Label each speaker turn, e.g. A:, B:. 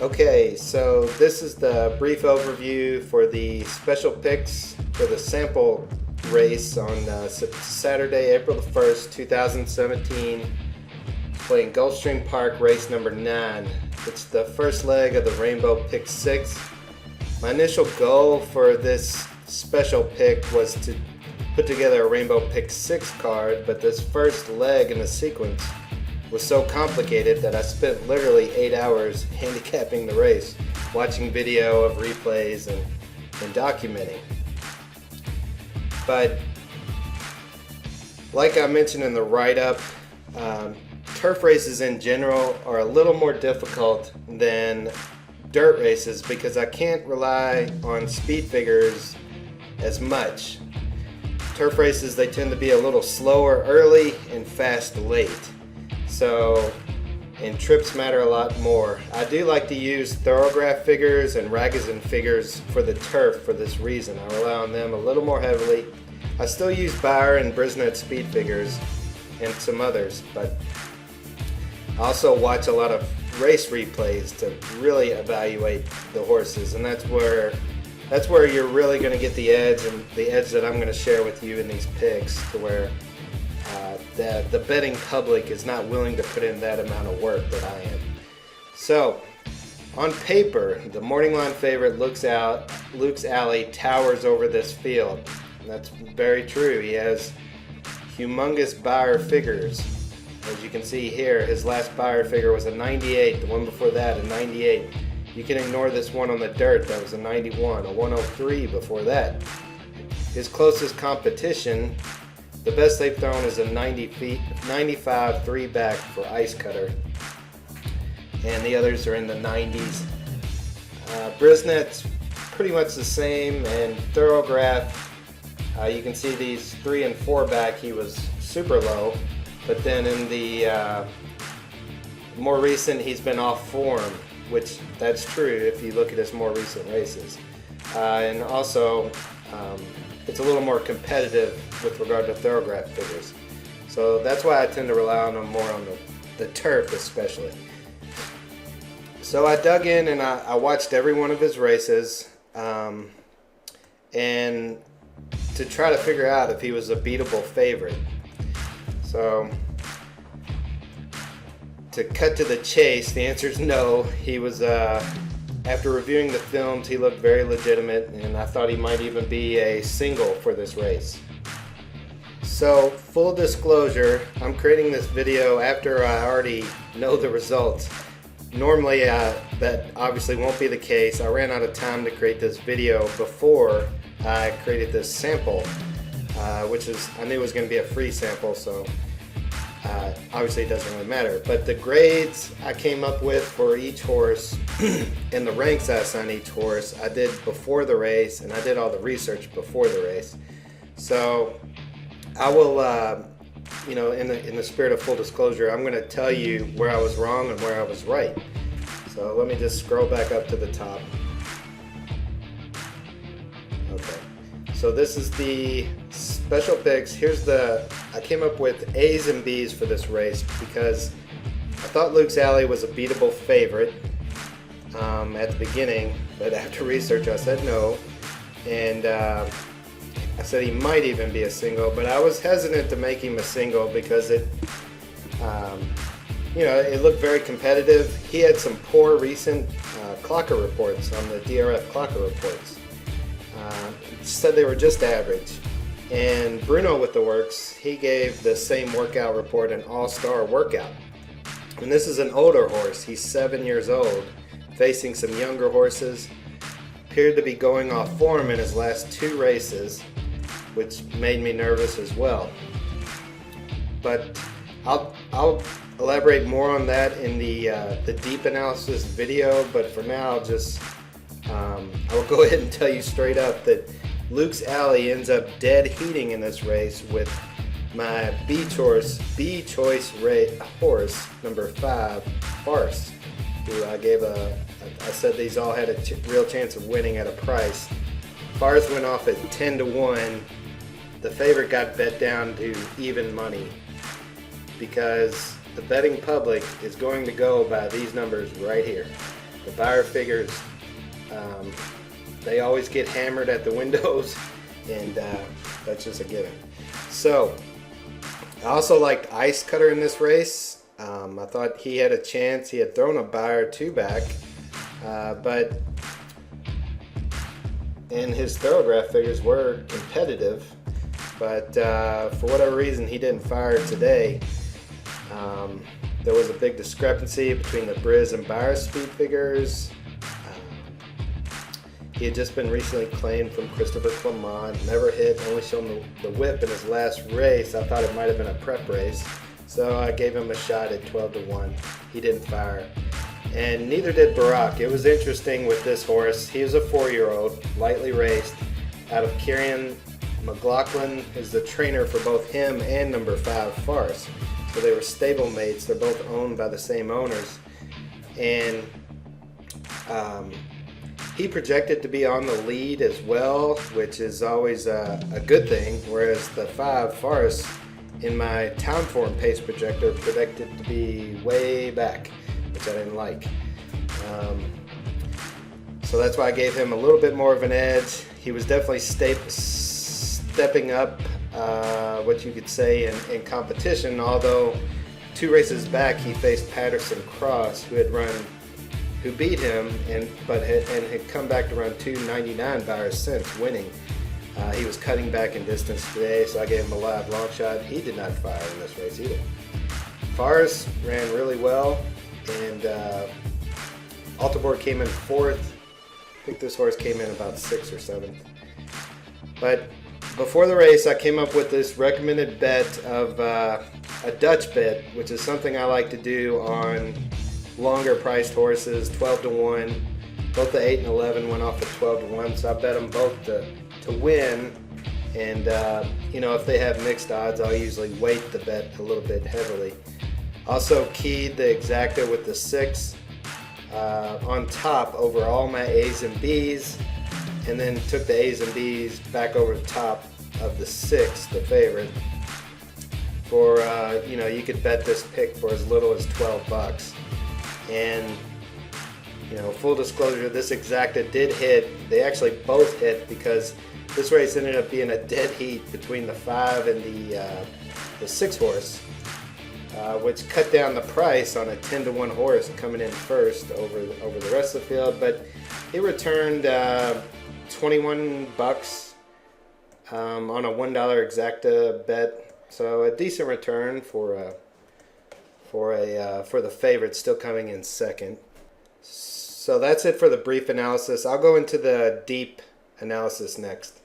A: Okay, so this is the brief overview for the special picks for the sample race on Saturday, April the 1st, 2017, playing Gulfstream Park, race number 9. It's the first leg of the Rainbow Pick 6. My initial goal for this special pick was to put together a Rainbow Pick 6 card, but this first leg in the sequence was so complicated that I spent literally 8 hours handicapping the race, watching video of replays and documenting. But like I mentioned in the write-up, turf races in general are a little more difficult than dirt races because I can't rely on speed figures as much. Turf races, they tend to be a little slower early and fast late. And trips matter a lot more. I do like to use thorograph figures and Ragozin figures for the turf for this reason. I rely on them a little more heavily. I still use Bayer and Brisnet speed figures and some others, but I also watch a lot of race replays to really evaluate the horses, and that's where you're really going to get the edge, and the edge that I'm going to share with you in these picks, to where the betting public is not willing to put in that amount of work that I am. So, on paper, the morning line favorite Luke's Alley towers over this field. And that's very true. He has humongous Bayer figures. As you can see here, his last Bayer figure was a 98. The one before that, a 98. You can ignore this one on the dirt. That was a 91, a 103 before that. His closest competition, the best they've thrown, is a 95 3-back for Ice Cutter. And the others are in the 90s. Brisnet's pretty much the same, and Thorograph, you can see these 3 and 4-back, he was super low. But then in the more recent, he's been off form, which that's true if you look at his more recent races. And also, it's a little more competitive with regard to thorograph figures. So that's why I tend to rely on them more on the turf especially. So I dug in and I watched every one of his races and to try to figure out if he was a beatable favorite. So to cut to the chase, the answer is no. He was, after reviewing the films, he looked very legitimate, and I thought he might even be a single for this race. So, full disclosure, I'm creating this video after I already know the results. Normally, that obviously won't be the case. I ran out of time to create this video before I created this sample, which I knew was going to be a free sample, so obviously it doesn't really matter. But the grades I came up with for each horse and the ranks I assigned each horse, I did before the race, and I did all the research before the race. So I will, in the spirit of full disclosure, I'm going to tell you where I was wrong and where I was right. So let me just scroll back up to the top. Okay. So this is the special picks. I came up with A's and B's for this race because I thought Luke's Alley was a beatable favorite at the beginning, but after research I said no, and I said he might even be a single, but I was hesitant to make him a single because it looked very competitive. He had some poor recent clocker reports on the DRF clocker reports. Said they were just average. And Bruno with the works, he gave the same workout report an all-star workout. And this is an older horse. He's 7 years old, facing some younger horses. Appeared to be going off form in his last 2 races, which made me nervous as well. But I'll elaborate more on that in the deep analysis video. But for now, I will go ahead and tell you straight up that Luke's Alley ends up dead heating in this race with my B choice horse, number 5, Farce, who I said these all had a real chance of winning at a price. Farce went off at 10-1. The favorite got bet down to even money because the betting public is going to go by these numbers right here. The Beyer figures, they always get hammered at the windows, and that's just a given. So I also liked Ice Cutter in this race. I thought he had a chance. He had thrown a Beyer 2 back, but and his Thoroughgraph figures were competitive, but for whatever reason he didn't fire today. There was a big discrepancy between the Briz and Beyer speed figures. He had just been recently claimed from Christopher Clement, never hit, only shown the whip in his last race. I thought it might have been a prep race, so I gave him a shot at 12-1. He didn't fire, and neither did Barack. It was interesting with this horse. He was a 4-year-old, lightly raced, out of Kieran. McLaughlin is the trainer for both him and number 5 Farce. So they were stable mates. They're both owned by the same owners, and he projected to be on the lead as well, which is always a good thing, whereas the 5 Farce in my Town Form pace projector predicted to be way back, which I didn't like. So that's why I gave him a little bit more of an edge. He was definitely stepping up, what you could say, in competition, although 2 races back he faced Patterson Cross, who beat him and had come back to run 2:99 Beyers since, winning. He was cutting back in distance today, so I gave him a live long shot. He did not fire in this race either. Farce ran really well, and Altiborg came in 4th. I think this horse came in about 6th or 7th. But before the race, I came up with this recommended bet of a Dutch bet, which is something I like to do on longer priced horses, 12-1. Both the 8 and 11 went off at 12-1, so I bet them both to win. And if they have mixed odds, I'll usually weight the bet a little bit heavily. Also keyed the exacta with the 6 on top over all my A's and B's, and then took the A's and B's back over the top of the 6, the favorite. For you could bet this pick for as little as $12. And full disclosure, this exacta did hit. They actually both hit, because this race ended up being a dead heat between the 5 and the 6 horse, which cut down the price on a 10-1 horse coming in first over the rest of the field. But he returned $21 on a $1 exacta bet, so a decent return for the favorite, still coming in second. So that's it for the brief analysis. I'll go into the deep analysis next.